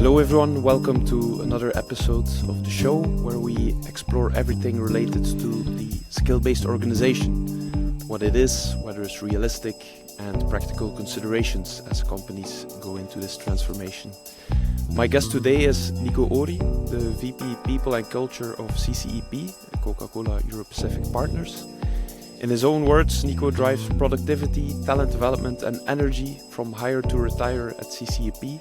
Hello everyone, welcome to another episode of the show where we explore everything related to the skill-based organization, what it is, whether it's realistic, and practical considerations as companies go into this transformation. My guest today is Nico Orie, the VP People and Culture of CCEP, Coca-Cola Europacific Partners. In his own words, Nico drives productivity, talent development and energy from hire to retire at CCEP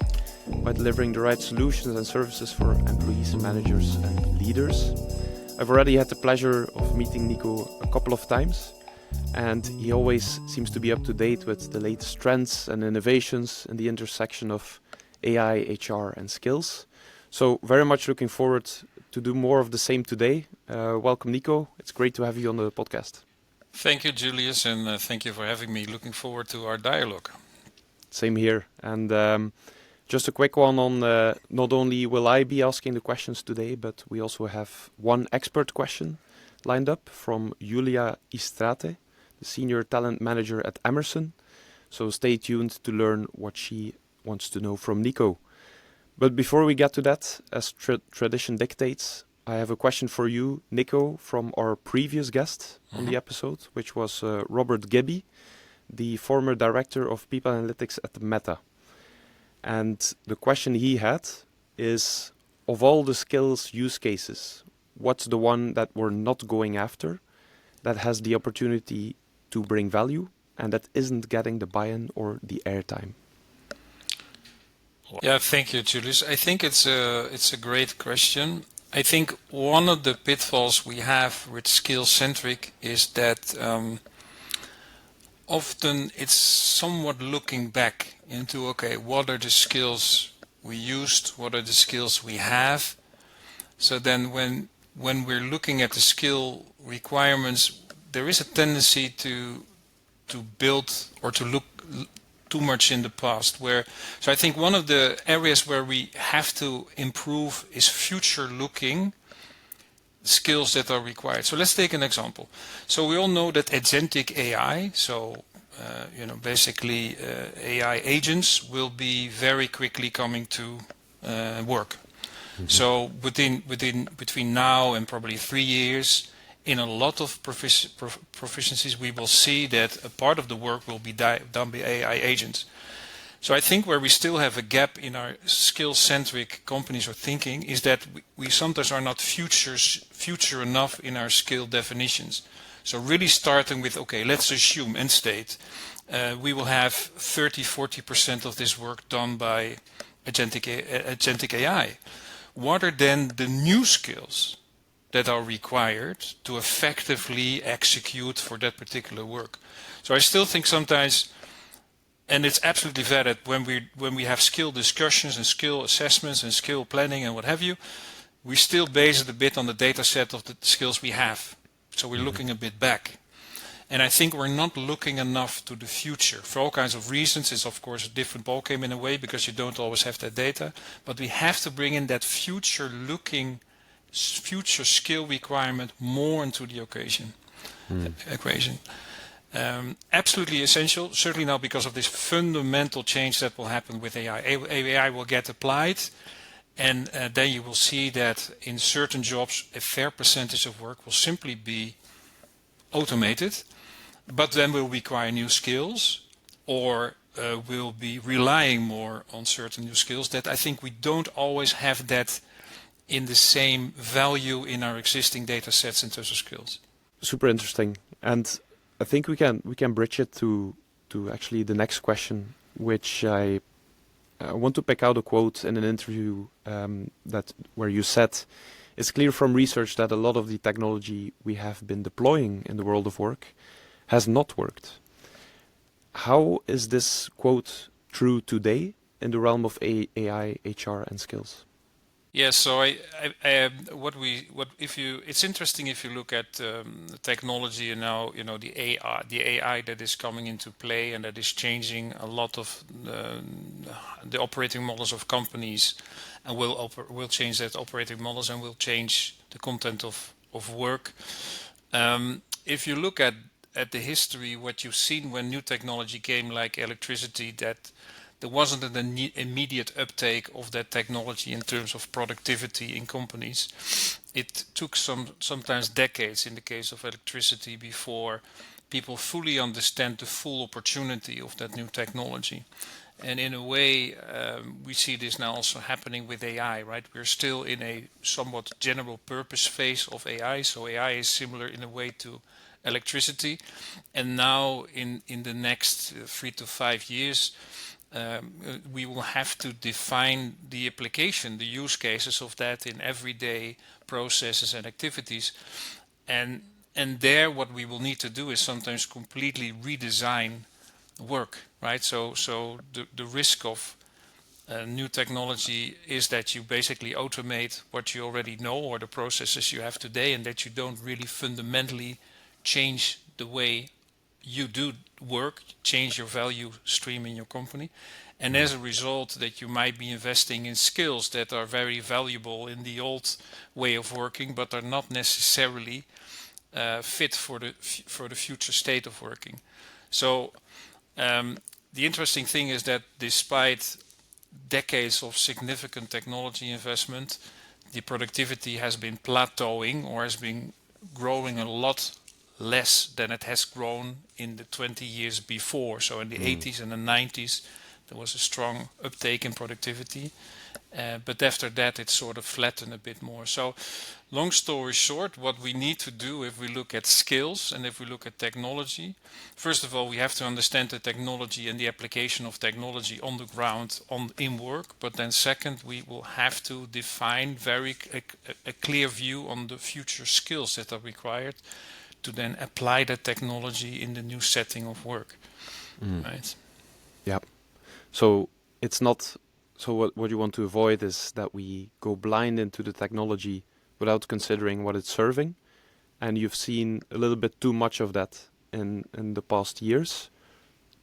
by delivering the right solutions and services for employees, managers and leaders. I've already had the pleasure of meeting Nico a couple of times, and he always seems to be up to date with the latest trends and innovations in the intersection of AI, HR and skills. So very much looking forward to do more of the same today. Welcome, Nico. It's great to have you on the podcast. Thank you, Julius, and thank you for having me. Looking forward to our dialogue. Same here. And just a quick one on not only will I be asking the questions today, but we also have one expert question lined up from Iulia Istrate, the Senior Talent Manager at Emerson. So stay tuned to learn what she wants to know from Nico. But before we get to that, as tradition dictates, I have a question for you, Nico, from our previous guest on the episode, which was Robert Gibby, the former Director of People Analytics at Meta. And the question he had is, of all the skills use cases, what's the one that we're not going after, that has the opportunity to bring value, and that isn't getting the buy-in or the airtime? Yeah, thank you, Julius. I think it's a great question. I think one of the pitfalls we have with Skill-Centric is that often it's somewhat looking back into, okay, what are the skills we used? What are the skills we have? So then when we're looking at the skill requirements, there is a tendency to build or to look too much in the past. So I think one of the areas where we have to improve is future-looking skills that are required. So let's take an example. So we all know that agentic AI, basically AI agents will be very quickly coming to work. Mm-hmm. So between now and probably 3 years, in a lot of proficiencies, we will see that a part of the work will be done by AI agents. So I think where we still have a gap in our skill-centric companies or thinking is that we sometimes are not future enough in our skill definitions. So really starting with, okay, let's assume end state, we will have 30-40% of this work done by agentic AI. What are then the new skills that are required to effectively execute for that particular work? So I still think sometimes, and it's absolutely valid when we have skill discussions and skill assessments and skill planning and what have you, we still base it a bit on the data set of the skills we have. So we're looking a bit back. And I think we're not looking enough to the future. For all kinds of reasons, it's of course a different ballgame in a way because you don't always have that data. But we have to bring in that future skill requirement more into the equation. Absolutely essential, certainly now because of this fundamental change that will happen with AI. AI will get applied, and then you will see that in certain jobs, a fair percentage of work will simply be automated, but then will require new skills or will be relying more on certain new skills that I think we don't always have that in the same value in our existing data sets in terms of skills. Super interesting. And I think we can bridge it to actually the next question, which I want to pick out a quote in an interview where you said, it's clear from research that a lot of the technology we have been deploying in the world of work has not worked. How is this quote true today in the realm of AI, HR and skills? Yeah, so it's interesting if you look at technology and now the AI that is coming into play and that is changing a lot of the operating models of companies and will change that operating models and will change the content of work. If you look at the history, what you've seen when new technology came like electricity, that there wasn't an immediate uptake of that technology in terms of productivity in companies. It took sometimes decades in the case of electricity before people fully understand the full opportunity of that new technology. And in a way, we see this now also happening with AI, right? We're still in a somewhat general purpose phase of AI. So AI is similar in a way to electricity. And now in the next 3 to 5 years, we will have to define the application, the use cases of that in everyday processes and activities. And there what we will need to do is sometimes completely redesign work, right? So the risk of new technology is that you basically automate what you already know or the processes you have today, and that you don't really fundamentally change the way you do work, change your value stream in your company. And as a result, that you might be investing in skills that are very valuable in the old way of working, but are not necessarily fit for the future state of working. So the interesting thing is that despite decades of significant technology investment, the productivity has been plateauing or has been growing a lot less than it has grown in the 20 years before. So in the 80s and the 90s, there was a strong uptake in productivity. But after that, it sort of flattened a bit more. So long story short, what we need to do if we look at skills and if we look at technology, first of all, we have to understand the technology and the application of technology on the ground in work. But then second, we will have to define a clear view on the future skills that are required to then apply that technology in the new setting of work. Right? Yeah. So it's not... So what you want to avoid is that we go blind into the technology without considering what it's serving. And you've seen a little bit too much of that in the past years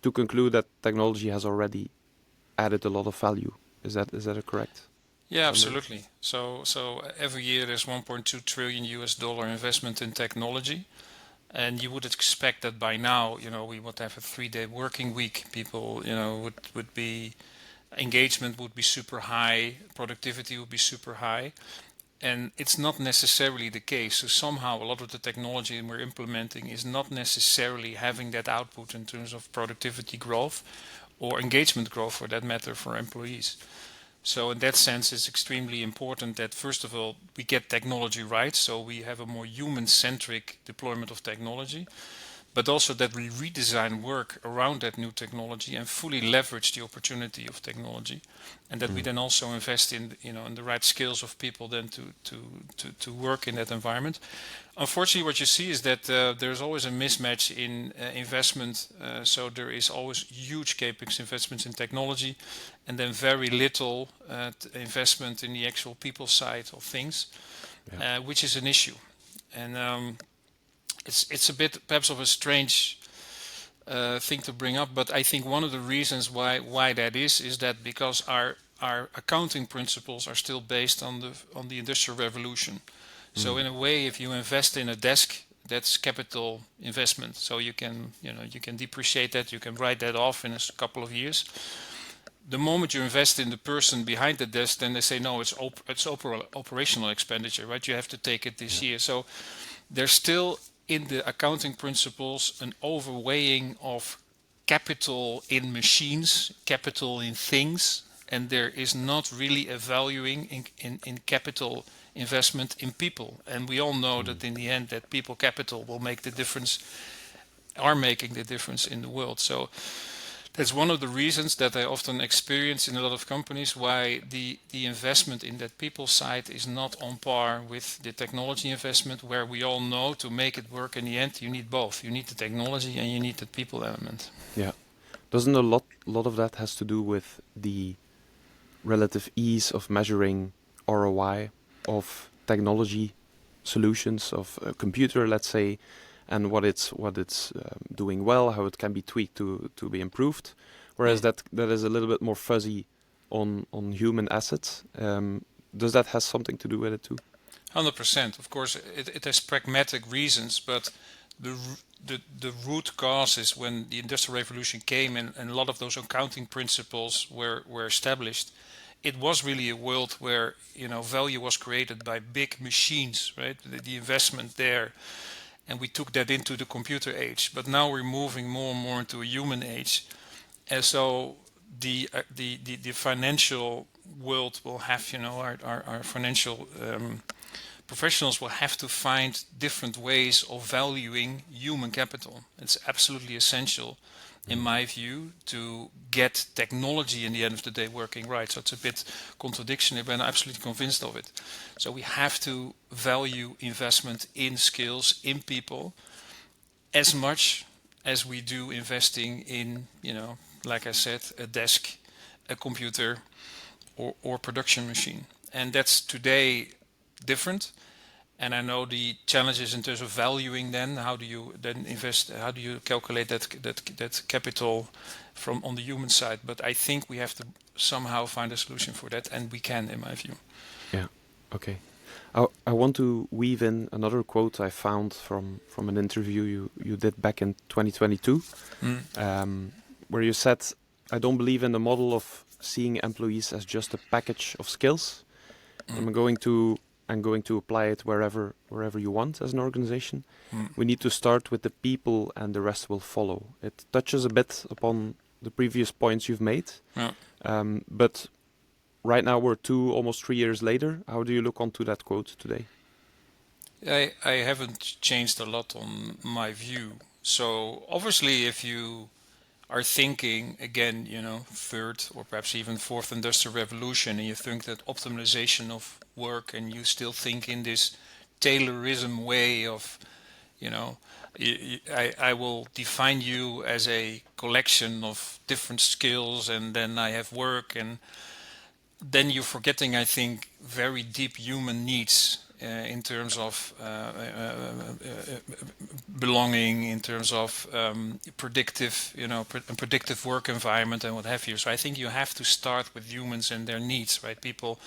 to conclude that technology has already added a lot of value. Is that a correct? Yeah, absolutely. So every year there's 1.2 trillion US dollar investment in technology. And you would expect that by now, we would have a 3-day working week. People, would be... engagement would be super high, productivity would be super high, and it's not necessarily the case. So somehow a lot of the technology we're implementing is not necessarily having that output in terms of productivity growth or engagement growth for that matter for employees. So in that sense, it's extremely important that first of all, we get technology right. So we have a more human-centric deployment of technology, but also that we redesign work around that new technology and fully leverage the opportunity of technology, and that we then also invest in in the right skills of people then to work in that environment. Unfortunately, what you see is that there's always a mismatch in investment. So there is always huge capex investments in technology, and then very little investment in the actual people side of things, which is an issue. And it's a bit perhaps of a strange thing to bring up, but I think one of the reasons why that is that because our accounting principles are still based on the Industrial Revolution. So in a way, if you invest in a desk, that's capital investment. So you can depreciate that, you can write that off in a couple of years. The moment you invest in the person behind the desk, then they say no, it's operational expenditure, right? You have to take it this year. So there's still in the accounting principles an overweighing of capital in machines, capital in things, and there is not really a valuing in capital investment in people. And we all know that in the end that people capital will make the difference, are making the difference in the world. So that's one of the reasons that I often experience in a lot of companies why the investment in that people side is not on par with the technology investment, where we all know to make it work in the end, you need both. You need the technology and you need the people element. Yeah. Doesn't a lot of that has to do with the relative ease of measuring ROI of technology solutions, of a computer, let's say, and what it's doing well, how it can be tweaked to be improved, whereas that is a little bit more fuzzy on human assets. Does that have something to do with it too? 100%. Of course, it has pragmatic reasons, but the root cause is when the Industrial Revolution came and a lot of those accounting principles were established. It was really a world where value was created by big machines, right? The investment there, and we took that into the computer age. But now we're moving more and more into a human age, and so the financial world will have our financial professionals will have to find different ways of valuing human capital. It's absolutely essential, in my view, to get technology in the end of the day working right. So it's a bit contradiction, but I'm absolutely convinced of it. So we have to value investment in skills, in people, as much as we do investing in, like I said, a desk, a computer, or production machine. And that's today different. And I know the challenges in terms of valuing. Then how do you then invest? How do you calculate that capital from on the human side? But I think we have to somehow find a solution for that, and we can, in my view. Yeah. Okay. I want to weave in another quote I found from an interview you did back in 2022, where you said, "I don't believe in the model of seeing employees as just a package of skills. I'm going to apply it wherever you want as an organization. We need to start with the people and the rest will follow." It touches a bit upon the previous points you've made. Yeah. But right now we're almost 3 years later. How do you look onto that quote today? I haven't changed a lot on my view. So obviously if you are thinking again, third or perhaps even fourth industrial revolution, and you think that optimization of work, and you still think in this Taylorism way of, I will define you as a collection of different skills, and then I have work, and then you're forgetting, I think, very deep human needs. In terms of belonging, in terms of predictive work environment and what have you. So I think you have to start with humans and their needs, right? People,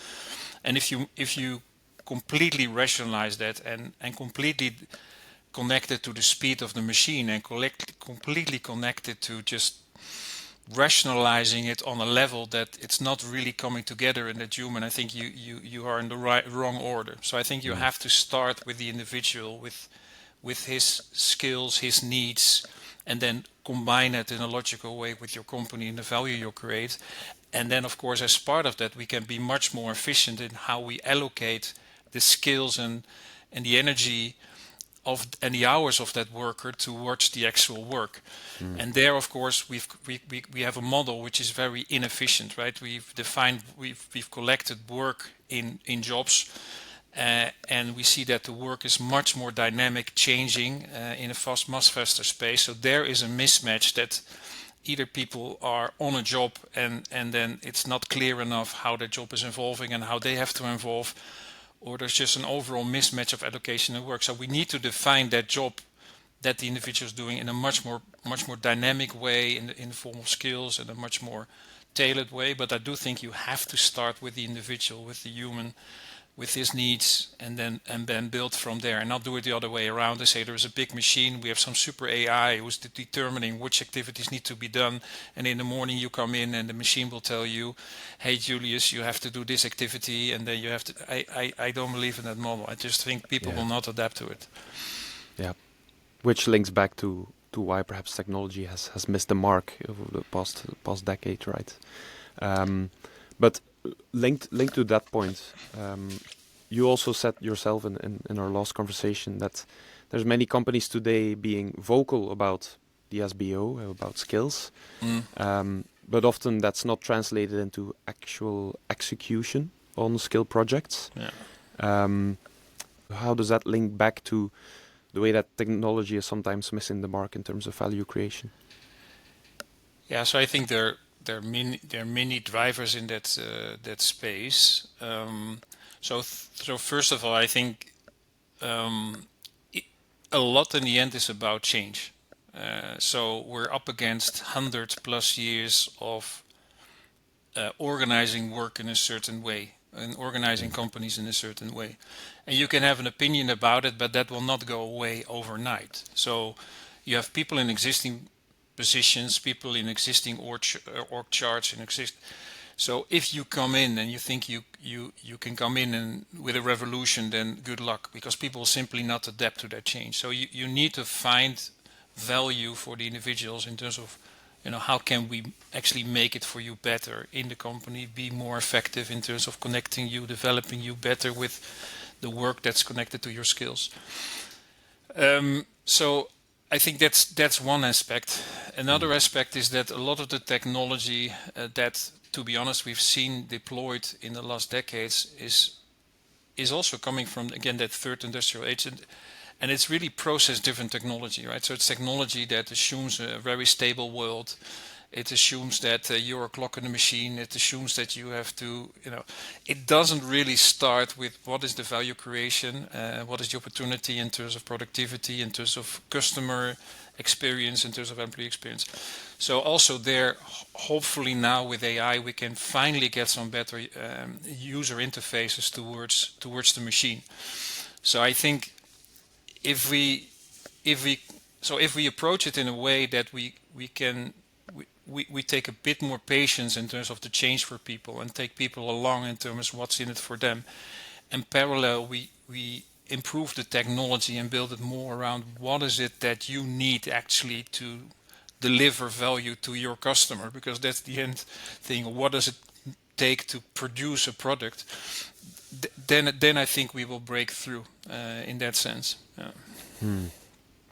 and if you completely rationalize that and completely connect it to the speed of the machine and completely connect it to just rationalizing it on a level that it's not really coming together in that human, I think you are in the wrong order. So I think you have to start with the individual, with his skills, his needs, and then combine it in a logical way with your company and the value you create. And then, of course, as part of that, we can be much more efficient in how we allocate the skills and the energy and the hours of that worker towards the actual work. And there, of course, we have a model which is very inefficient, right? We've collected work in jobs, and we see that the work is much more dynamic, changing in a much faster space. So there is a mismatch that either people are on a job and then it's not clear enough how the job is evolving and how they have to evolve, or there's just an overall mismatch of allocation and work. So we need to define that job that the individual is doing in a much more dynamic way, in the form of skills, and a much more tailored way. But I do think you have to start with the individual, with the human, with his needs, and then build from there, and not do it the other way around and say there is a big machine, we have some super AI who's determining which activities need to be done, and in the morning you come in and the machine will tell you, hey Julius, you have to do this activity, and then you have to. I don't believe in that model. I just think people will not adapt to it. Yeah, which links back to why perhaps technology has missed the mark over the past decade, right? But linked to that point, you also said yourself in our last conversation that there's many companies today being vocal about the SBO, about skills, but often that's not translated into actual execution on skill projects. How does that link back to the way that technology is sometimes missing the mark in terms of value creation? Yeah, so I think there are many drivers in that space. So first of all, I think a lot in the end is about change. So we're up against 100+ years of organizing work in a certain way and organizing companies in a certain way. And you can have an opinion about it, but that will not go away overnight. So You have people in existing positions, people in existing org charts, so if you come in and you think you can come in and with a revolution, then good luck, because people will simply not adapt to that change. So you need to find value for the individuals in terms of, how can we actually make it for you better in the company, be more effective in terms of connecting you, developing you better with the work that's connected to your skills. So I think that's one aspect. Another aspect is that a lot of the technology that, to be honest, we've seen deployed in the last decades is also coming from, again, that third industrial age, and it's really process-driven technology, right? So it's technology that assumes a very stable world. It assumes that you're a clock in the machine. It assumes that you have to, it doesn't really start with what is the value creation, what is the opportunity in terms of productivity, in terms of customer experience, in terms of employee experience. So also there, hopefully now with AI, we can finally get some better user interfaces towards the machine. So I think if we approach it in a way that we take a bit more patience in terms of the change for people and take people along in terms of what's in it for them. In parallel, we improve the technology and build it more around what is it that you need actually to deliver value to your customer, because that's the end thing. What does it take to produce a product? Then I think we will break through in that sense. Yeah.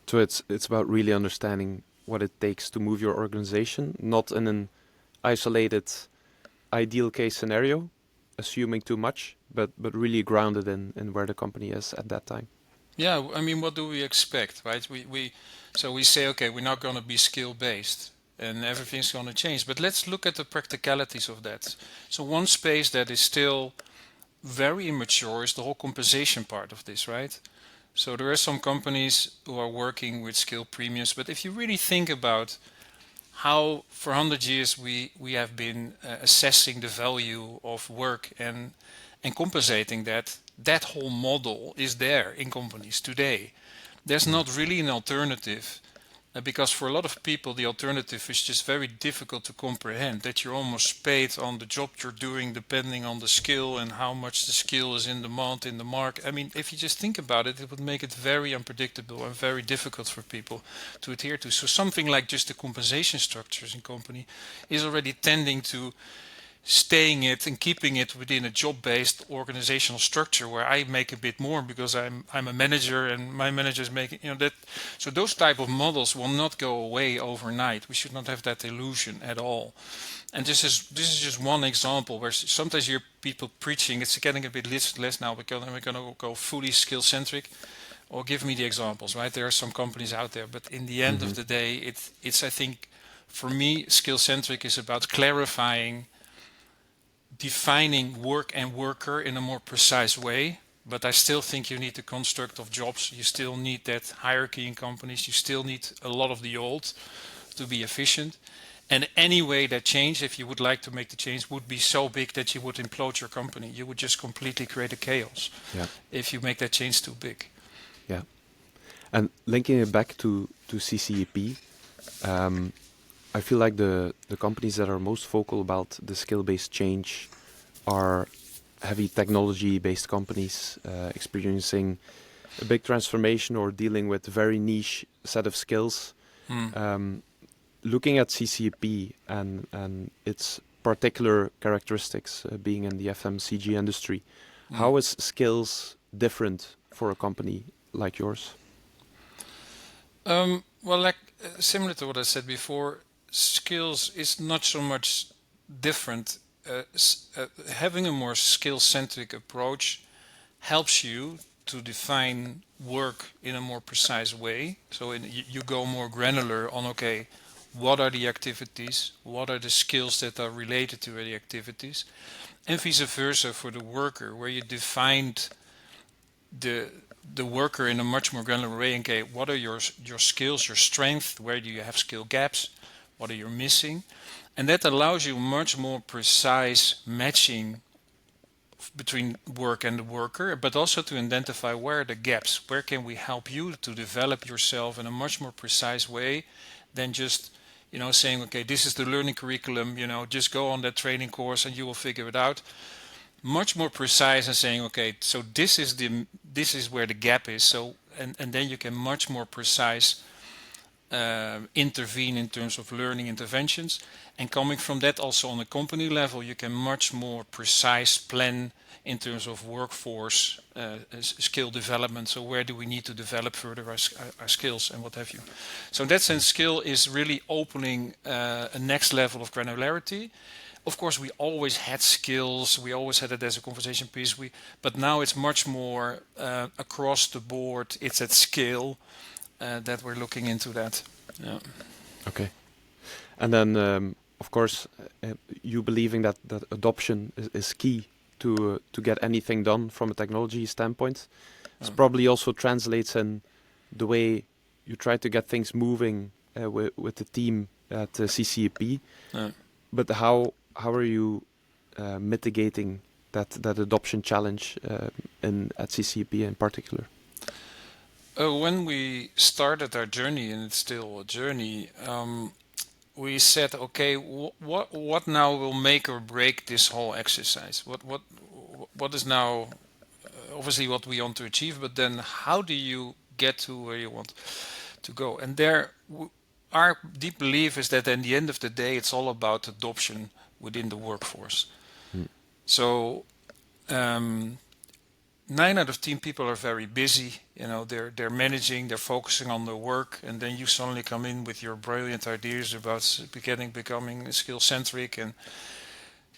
So it's about really understanding what it takes to move your organization, not in an isolated ideal case scenario, assuming too much, but really grounded in where the company is at that time. Yeah, I mean, what do we expect, right? We say, okay, we're not going to be skill based and everything's going to change, but let's look at the practicalities of that. So one space that is still very immature is the whole compensation part of this, right? So there are some companies who are working with skill premiums, but if you really think about how for 100 years we have been assessing the value of work and compensating that whole model is there in companies today. There's not really an alternative, because for a lot of people the alternative is just very difficult to comprehend, that you're almost paid on the job you're doing depending on the skill and how much the skill is in demand in the market. I mean, if you just think about it, it would make it very unpredictable and very difficult for people to adhere to. So something like just the compensation structures in company is already tending to staying it and keeping it within a job-based organizational structure where I make a bit more because I'm a manager and my manager is making that. So those type of models will not go away overnight. We should not have that illusion at all. And this is just one example where sometimes you hear people preaching. It's getting a bit less now because we're going to go fully skill-centric. Or give me the examples, right? There are some companies out there, but in the end of the day, it's I think for me, skill-centric is about clarifying, defining work and worker in a more precise way, but I still think you need the construct of jobs. You still need that hierarchy in companies. You still need a lot of the old to be efficient. And any way that change, if you would like to make the change, would be so big that you would implode your company. You would just completely create a chaos if you make that change too big. Yeah. And linking it back to CCEP, I feel like the companies that are most vocal about the skill-based change are heavy technology-based companies experiencing a big transformation or dealing with a very niche set of skills. Looking at CCEP and its particular characteristics, being in the FMCG industry, how is skills different for a company like yours? Well, similar to what I said before, skills is not so much different. Having a more skill-centric approach helps you to define work in a more precise way. So you go more granular on, okay, what are the activities, what are the skills that are related to the activities, and vice versa for the worker, where you defined the worker in a much more granular way. Okay, what are your skills, your strength, where do you have skill gaps, what are you missing? And that allows you much more precise matching between work and the worker, but also to identify where are the gaps, where can we help you to develop yourself in a much more precise way than just saying, okay, this is the learning curriculum, just go on that training course and you will figure it out. Much more precise and saying, okay, so this is where the gap is. So and then you can much more precise intervene in terms of learning interventions. And coming from that, also on a company level, you can much more precise plan in terms of workforce skill development. So where do we need to develop further our skills and what have you. So in that sense, skill is really opening a next level of granularity. Of course, we always had skills. We always had it as a conversation piece. But now it's much more across the board. It's at scale that we're looking into that. Yeah. Okay. And then, of course, you believing that adoption is key to get anything done from a technology standpoint. This probably also translates in the way you try to get things moving with the team at CCEP. But how are you mitigating that adoption challenge at CCEP in particular? When we started our journey, and it's still a journey, we said, okay, what now will make or break this whole exercise? What is now obviously what we want to achieve, but then how do you get to where you want to go? And there, our deep belief is that at the end of the day, it's all about adoption within the workforce. So 9 out of 10 people are very busy. They're managing, they're focusing on their work, and then you suddenly come in with your brilliant ideas about becoming skill-centric. And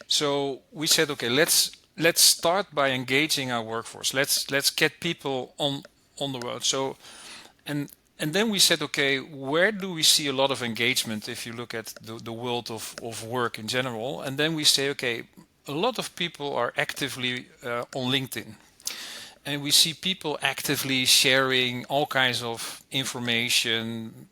so we said, okay, let's start by engaging our workforce. Let's get people on the road. So and then we said, okay, where do we see a lot of engagement if you look at the world of work in general? And then we say, okay, a lot of people are actively on LinkedIn. And we see people actively sharing all kinds of information,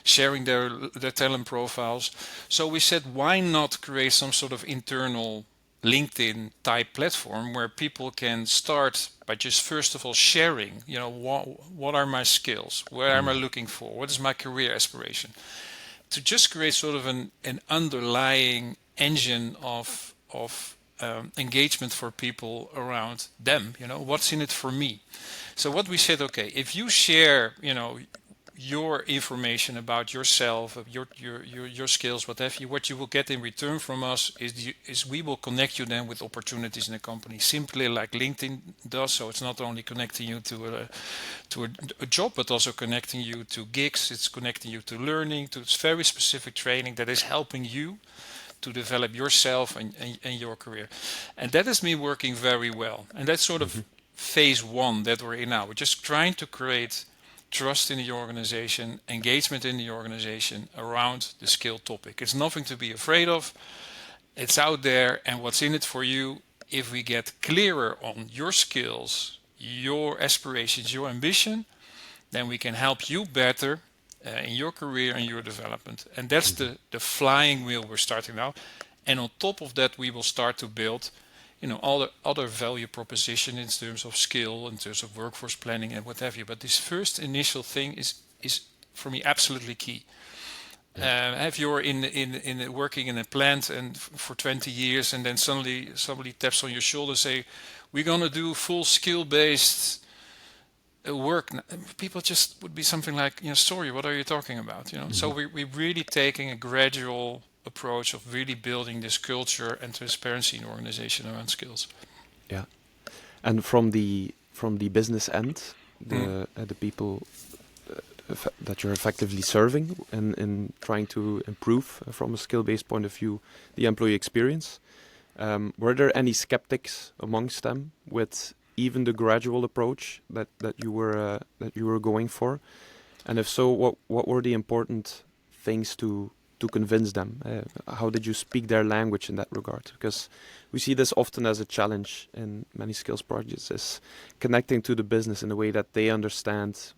sharing their talent profiles. So we said, why not create some sort of internal LinkedIn type platform where people can start by just first of all sharing, what are my skills? Where am I looking for? What is my career aspiration? To just create sort of an underlying engine of engagement for people around them. What's in it for me? So what we said, okay, if you share, your information about yourself, your skills, what have you, what you will get in return from us is we will connect you then with opportunities in the company, simply like LinkedIn does. So it's not only connecting you to a job, but also connecting you to gigs. It's connecting you to learning, to very specific training that is helping you to develop yourself and your career. And that has been working very well. And that's sort of phase one that we're in now. We're just trying to create trust in the organization, engagement in the organization around the skill topic. It's nothing to be afraid of. It's out there, and what's in it for you. If we get clearer on your skills, your aspirations, your ambition, then we can help you better in your career and your development. And that's the flying wheel we're starting now. And on top of that, we will start to build all the other value proposition in terms of skill, in terms of workforce planning and what have you. But this first initial thing is for me absolutely key. If you're in working in a plant and for 20 years, and then suddenly somebody taps on your shoulder and say, we're going to do full skill-based work, people just would be something like, sorry, what are you talking about? So we're really taking a gradual approach of really building this culture and transparency in the organization around skills. Yeah, and from the business end, the people that you're effectively serving and trying to improve from a skill-based point of view the employee experience. Were there any skeptics amongst them with even the gradual approach that you were going for? And if so, what were the important things to convince them? How did you speak their language in that regard? Because we see this often as a challenge in many skills projects, is connecting to the business in a way that they understand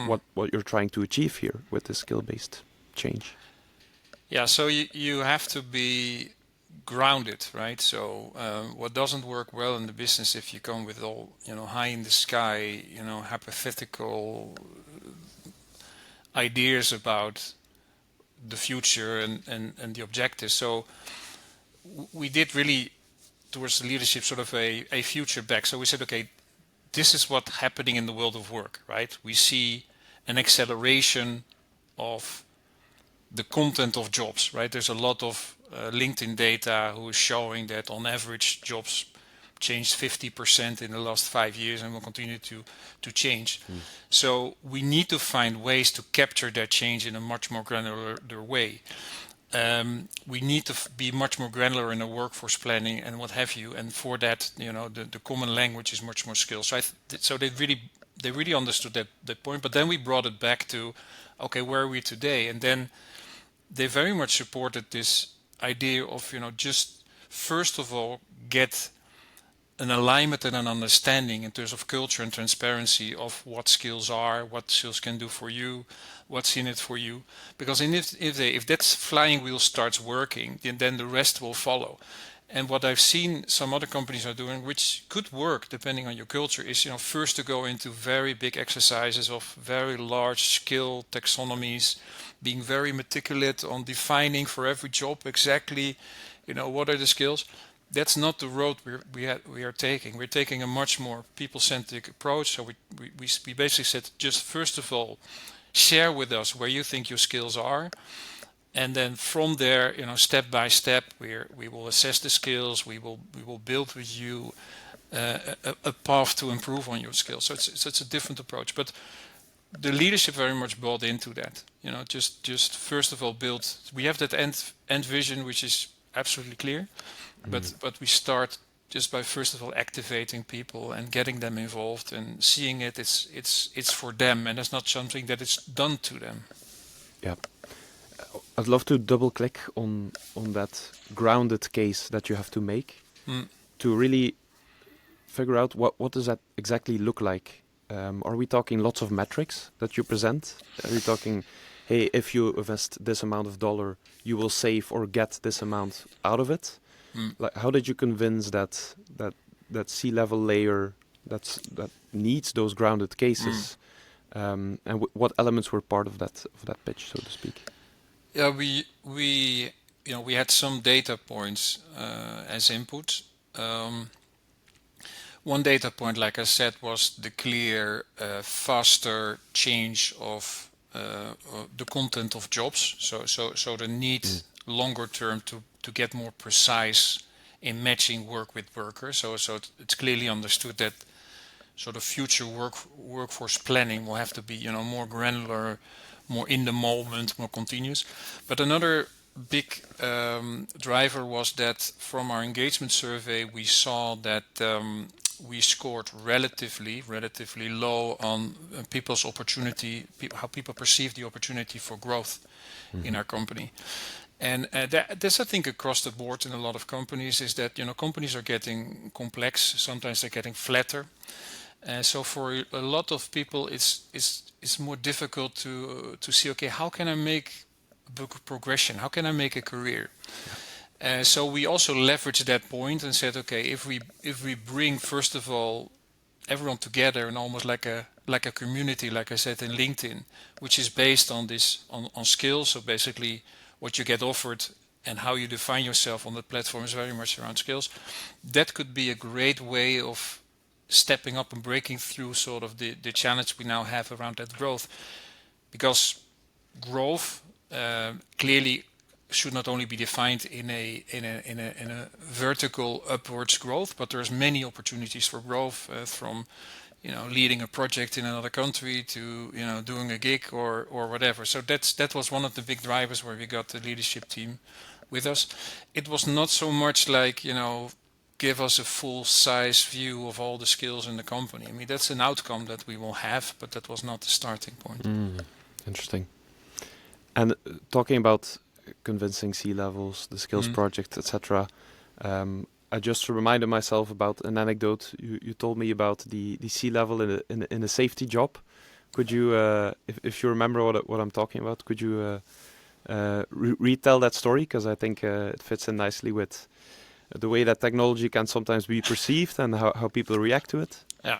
what you're trying to achieve here with the skill-based change. Yeah, so you have to be ground it, right? So what doesn't work well in the business if you come with all, high in the sky, hypothetical ideas about the future and the objectives. So we did really, towards the leadership, sort of a future back. So we said, okay, this is what's happening in the world of work, right? We see an acceleration of the content of jobs, right? There's a lot of LinkedIn data who is showing that on average jobs changed 50% in the last 5 years and will continue to change. So we need to find ways to capture that change in a much more granular way. We need to be much more granular in the workforce planning and what have you. And for that, the common language is much more skills. So they really understood that point. But then we brought it back to, okay, where are we today? And then they very much supported this idea of, just first of all, get an alignment and an understanding in terms of culture and transparency of what skills are, what skills can do for you, what's in it for you. Because if that flying wheel starts working, then the rest will follow. And what I've seen some other companies are doing, which could work depending on your culture, is first to go into very big exercises of very large skill taxonomies, being very meticulous on defining for every job exactly, what are the skills. That's not the road we are taking. We're taking a much more people-centric approach. So we basically said, just first of all, share with us where you think your skills are. And then from there, step by step, we will assess the skills. We will build with you a path to improve on your skills. So it's a different approach. But the leadership very much bought into that. Just first of all build. We have that end vision, which is absolutely clear. But we start just by first of all activating people and getting them involved and seeing it's for them, and it's not something that is done to them. Yeah. I'd love to double click on that grounded case that you have to make to really figure out what does that exactly look like. Are we talking lots of metrics that you present? Are we talking, hey, if you invest this amount of dollar, you will save or get this amount out of it? Like, how did you convince that C-level layer that needs those grounded cases, and what elements were part of that pitch, so to speak? Yeah, we had some data points as input. One data point, like I said, was the clear faster change of the content of jobs. So the need longer term to get more precise in matching work with workers. So it's clearly understood that sort of future workforce planning will have to be more granular, more in the moment, more continuous. But another big driver was that from our engagement survey, we saw that we scored relatively low on people's opportunity, how people perceive the opportunity for growth in our company. And that's, I think, across the board in a lot of companies, is that companies are getting complex. Sometimes they're getting flatter. So for a lot of people, it's more difficult to see, okay, how can I make progression? How can I make a career? So we also leveraged that point and said, okay, if we bring first of all everyone together and almost like a community, like I said in LinkedIn, which is based on this on skills. So basically, what you get offered and how you define yourself on the platform is very much around skills. That could be a great way of stepping up and breaking through sort of the challenge we now have around that growth, because growth clearly should not only be defined in a vertical upwards growth, but there's many opportunities for growth from leading a project in another country to doing a gig or whatever. So that was one of the big drivers where we got the leadership team with us. It was not so much like give us a full size view of all the skills in the company. I mean, that's an outcome that we will have, but that was not the starting point. Interesting. And talking about convincing C-levels, the skills project, etc. I just reminded myself about an anecdote you told me about the C-level in a safety job. Could you, if you remember what I'm talking about, could you retell that story, because I think it fits in nicely with the way that technology can sometimes be perceived and how people react to it. Yeah.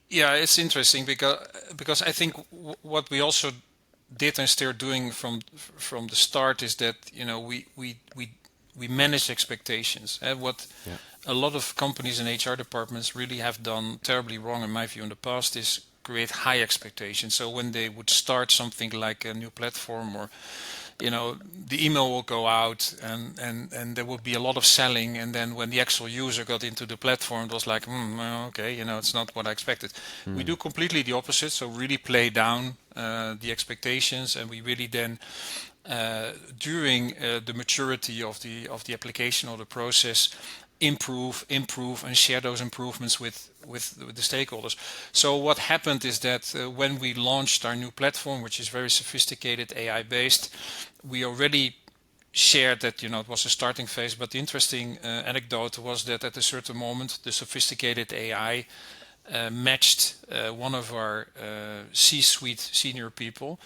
Yeah, it's interesting because I think what we also did and still doing from the start is that we manage expectations. What Yeah. a lot of companies and HR departments really have done terribly wrong, in my view, in the past is create high expectations. So when they would start something like a new platform, or the email will go out and there would be a lot of selling, and then when the actual user got into the platform, it was like, well, okay, it's not what I expected. We do completely the opposite, so really play down the expectations, and we really then during the maturity of the application or the process improve and share those improvements with the stakeholders. So what happened is that when we launched our new platform, which is very sophisticated AI based, we already shared that it was a starting phase, but the interesting anecdote was that at a certain moment the sophisticated AI matched one of our C-suite senior people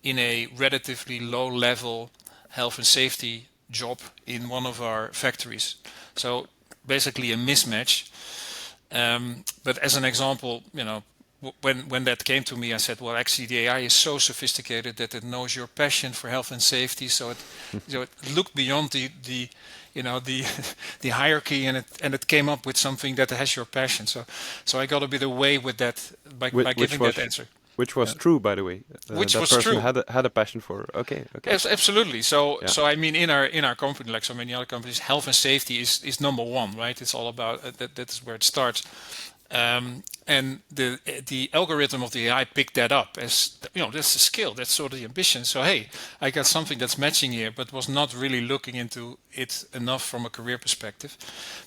in a relatively low level health and safety job in one of our factories. So basically a mismatch. But as an example, when that came to me, I said, well, actually the AI is so sophisticated that it knows your passion for health and safety. So it looked beyond the the hierarchy, and it came up with something that has your passion. So I got a bit away with that by giving that answer. Which was true, by the way. Which that was person true. had a passion for. Okay. Yes, absolutely. So, Yeah. so I mean, in our company, like so many other companies, health and safety is number one, right? It's all about that's where it starts. And the algorithm of the AI picked that up as that's the skill, that's sort of the ambition. So hey, I got something that's matching here, but was not really looking into it enough from a career perspective.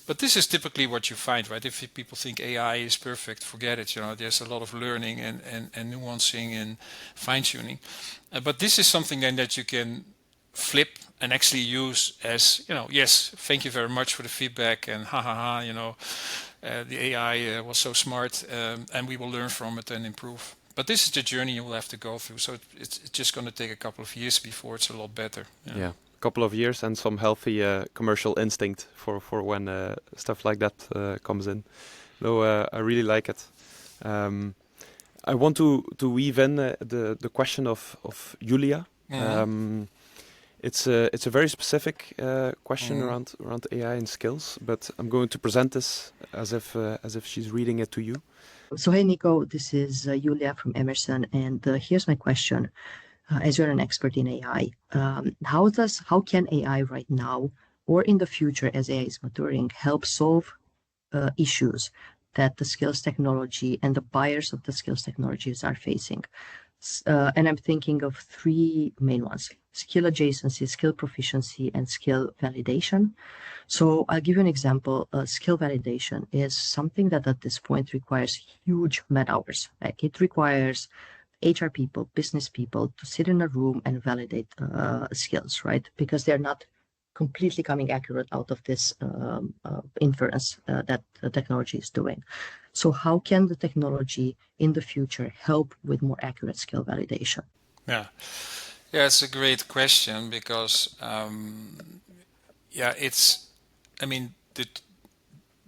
But this is typically what you find, right? If people think AI is perfect, forget it. There's a lot of learning and nuancing and fine tuning. But this is something then that you can flip and actually use as yes, thank you very much for the feedback, and ha ha ha, the AI was so smart, and we will learn from it and improve. But this is the journey you will have to go through. So it's just going to take a couple of years before it's a lot better. Yeah, a couple of years and some healthy commercial instinct for when stuff like that comes in. No, I really like it. I want to weave in the question of Julia. It's a very specific question around AI and skills, but I'm going to present this as if she's reading it to you. So hey Nico, this is Iulia from Emerson, and here's my question. As you're an expert in AI, how can AI right now or in the future, as AI is maturing, help solve issues that the skills technology and the buyers of the skills technologies are facing? And I'm thinking of three main ones: skill adjacency, skill proficiency, and skill validation. So I'll give you an example. Skill validation is something that at this point requires huge man hours. Like it requires HR people, business people to sit in a room and validate skills, right? Because they're not completely coming accurate out of this inference that the technology is doing. So how can the technology in the future help with more accurate skill validation? Yeah, it's a great question because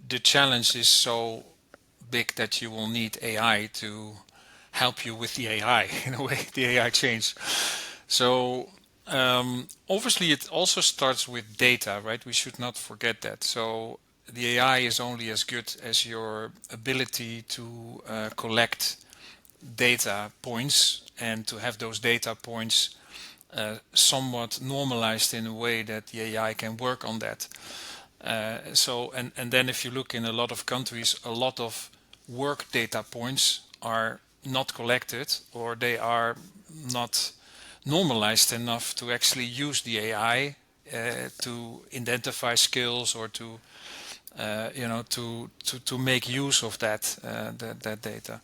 the challenge is so big that you will need AI to help you with the AI in a way, the AI change. So obviously it also starts with data, right? We should not forget that. So the AI is only as good as your ability to collect data points and to have those data points somewhat normalized in a way that the AI can work on that. And then if you look in a lot of countries, a lot of work data points are not collected, or they are not normalized enough to actually use the AI to identify skills or to to make use of that data.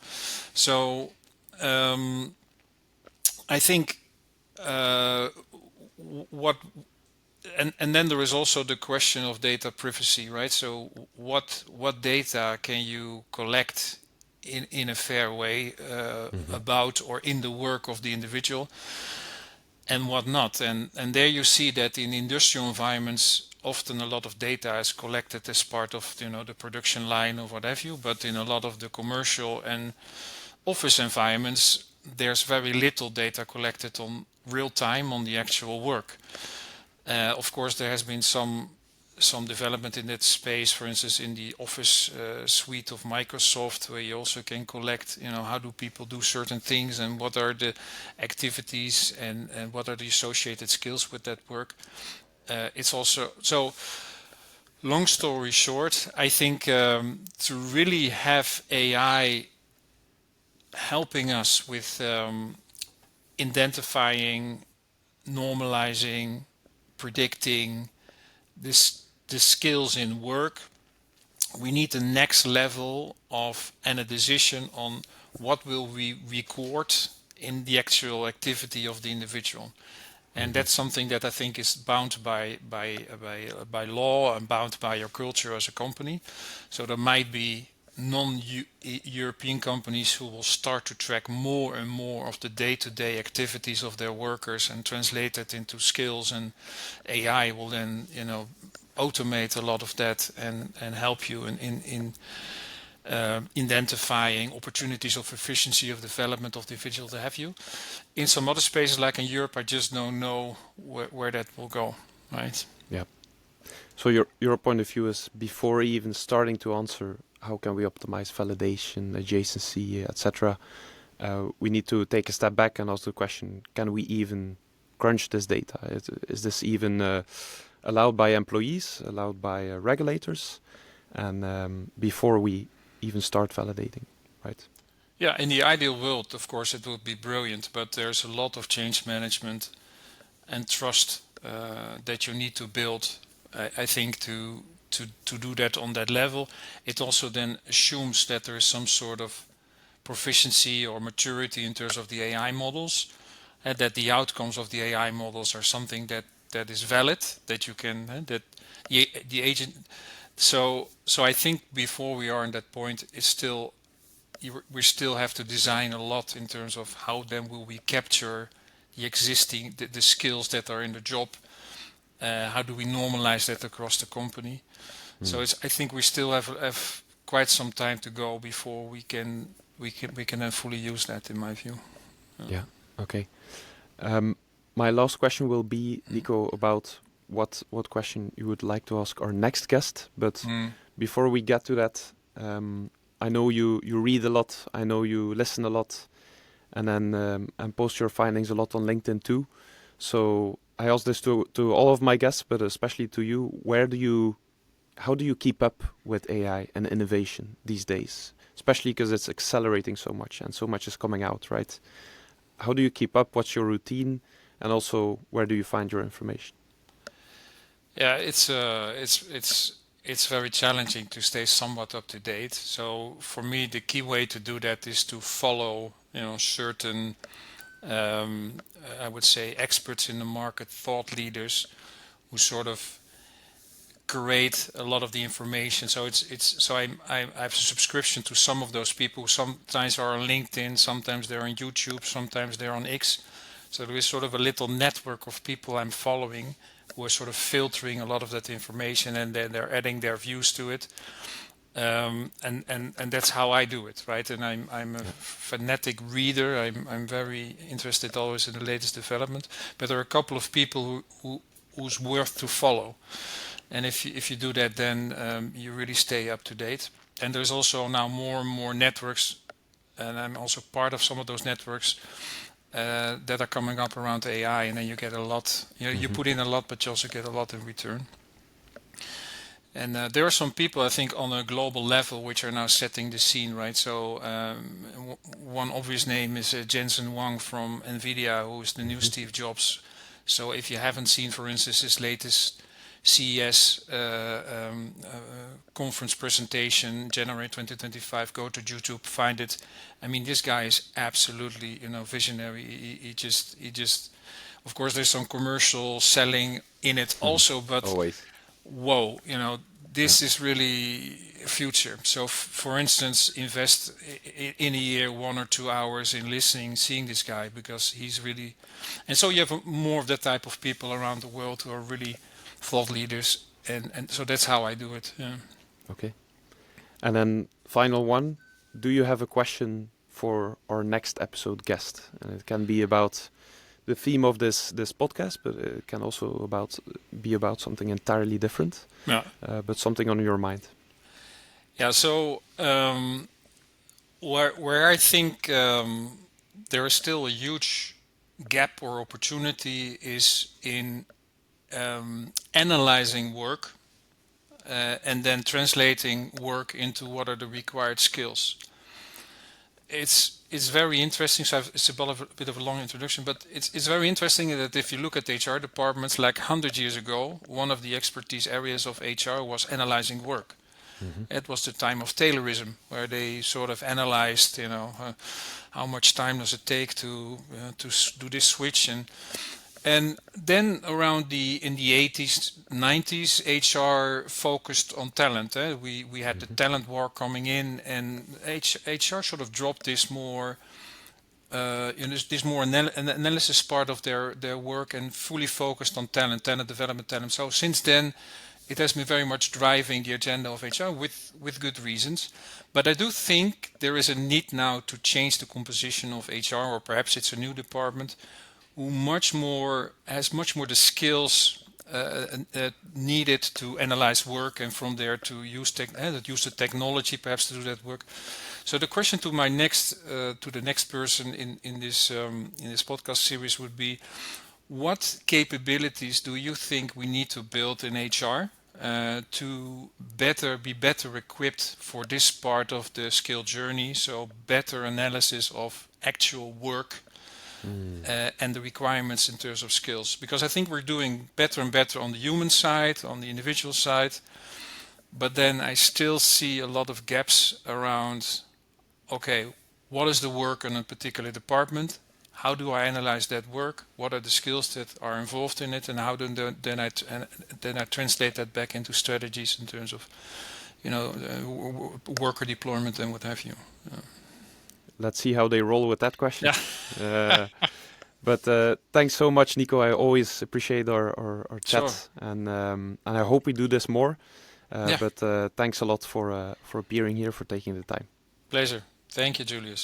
So I think what and then there is also the question of data privacy, right? So what data can you collect in a fair way about or in the work of the individual? and whatnot. And there you see that in industrial environments, often a lot of data is collected as part of the production line or what have you. But in a lot of the commercial and office environments, there's very little data collected on real time on the actual work. Of course, there has been some development in that space, for instance, in the Office suite of Microsoft, where you also can collect, how do people do certain things and what are the activities and what are the associated skills with that work. It's also so. Long story short, I think to really have AI helping us with identifying, normalizing, predicting the skills in work, we need the next level of and a decision on what will we record in the actual activity of the individual. And that's something that I think is bound by law and bound by your culture as a company. So there might be non-European companies who will start to track more and more of the day-to-day activities of their workers and translate it into skills, and AI will then automate a lot of that and help you in identifying opportunities of efficiency of development of the individual to have you. In some other spaces like in Europe, I just don't know where that will go, right? Yeah. So your point of view is, before even starting to answer how can we optimize validation, adjacency, etc., we need to take a step back and ask the question, can we even crunch this data? Is this even allowed by employees, allowed by regulators? And before we even start validating, right? Yeah, in the ideal world, of course, it would be brilliant, but there's a lot of change management and trust that you need to build, I think, to do that on that level. It also then assumes that there is some sort of proficiency or maturity in terms of the AI models, and that the outcomes of the AI models are something that is valid, that you can, that the agent. So I think before we are in that point, it's still, we still have to design a lot in terms of how then will we capture the existing, the skills that are in the job. How do we normalize that across the company? So I think we still have quite some time to go before we can then fully use that, in my view. Yeah. Okay. My last question will be, Nico, about what question you would like to ask our next guest. But before we get to that, I know you read a lot. I know you listen a lot, and then and post your findings a lot on LinkedIn too. So I ask this to all of my guests, but especially to you. How do you keep up with AI and innovation these days? Especially because it's accelerating so much and so much is coming out, right? How do you keep up? What's your routine? And also, where do you find your information? Yeah, it's very challenging to stay somewhat up to date. So for me, the key way to do that is to follow, certain, I would say, experts in the market, thought leaders, who sort of create a lot of the information. So I have a subscription to some of those people. Sometimes are on LinkedIn, sometimes they're on YouTube, sometimes they're on X. So there is sort of a little network of people I'm following who are sort of filtering a lot of that information, and then they're adding their views to it. And that's how I do it, right? And I'm a fanatic reader. I'm very interested always in the latest development. But there are a couple of people who's worth to follow. And if you do that, then you really stay up to date. And there's also now more and more networks, and I'm also part of some of those networks that are coming up around AI. And then you get a lot. You put in a lot, but you also get a lot in return. And there are some people, I think, on a global level which are now setting the scene, right? So one obvious name is Jensen Huang from NVIDIA, who is the new Steve Jobs. So if you haven't seen, for instance, his latest CES conference presentation, January 2025, go to YouTube, find it. I mean, this guy is absolutely, visionary. He just, of course, there's some commercial selling in it also, but Always. whoa, this is really future. So for instance, invest in a year 1 or 2 hours in listening, seeing this guy, because he's really, and so you have more of that type of people around the world who are really thought leaders, and so that's how I do it. Yeah. Okay. And then final one, do you have a question for our next episode guest? And it can be about the theme of this podcast, but it can also be about something entirely different. Yeah. But something on your mind. Yeah. So where I think there is still a huge gap or opportunity is in analyzing work and then translating work into what are the required skills. It's very interesting. So it's a bit of a long introduction, but it's very interesting that if you look at HR departments, like 100 years ago, one of the expertise areas of HR was analyzing work. It was the time of Taylorism, where they sort of analyzed, how much time does it take to do this switch, and then around in the 80s, 90s, HR focused on talent. We had the talent war coming in, and HR sort of dropped this more, this more analysis part of their work and fully focused on talent development, talent. So since then, it has been very much driving the agenda of HR with good reasons. But I do think there is a need now to change the composition of HR, or perhaps it's a new department who has much more the skills needed to analyze work, and from there to use the technology perhaps to do that work. So the question to the next person in this podcast series would be, what capabilities do you think we need to build in HR to be better equipped for this part of the skill journey? So better analysis of actual work and the requirements in terms of skills. Because I think we're doing better and better on the human side, on the individual side, but then I still see a lot of gaps around, okay, what is the work in a particular department? How do I analyze that work? What are the skills that are involved in it, and how then I translate that back into strategies in terms of, worker deployment and what have you. Let's see how they roll with that question. Yeah. But thanks so much, Nico. I always appreciate our chat, Sure. and I hope we do this more. Yeah. But thanks a lot for appearing here, for taking the time. Pleasure. Thank you, Julius.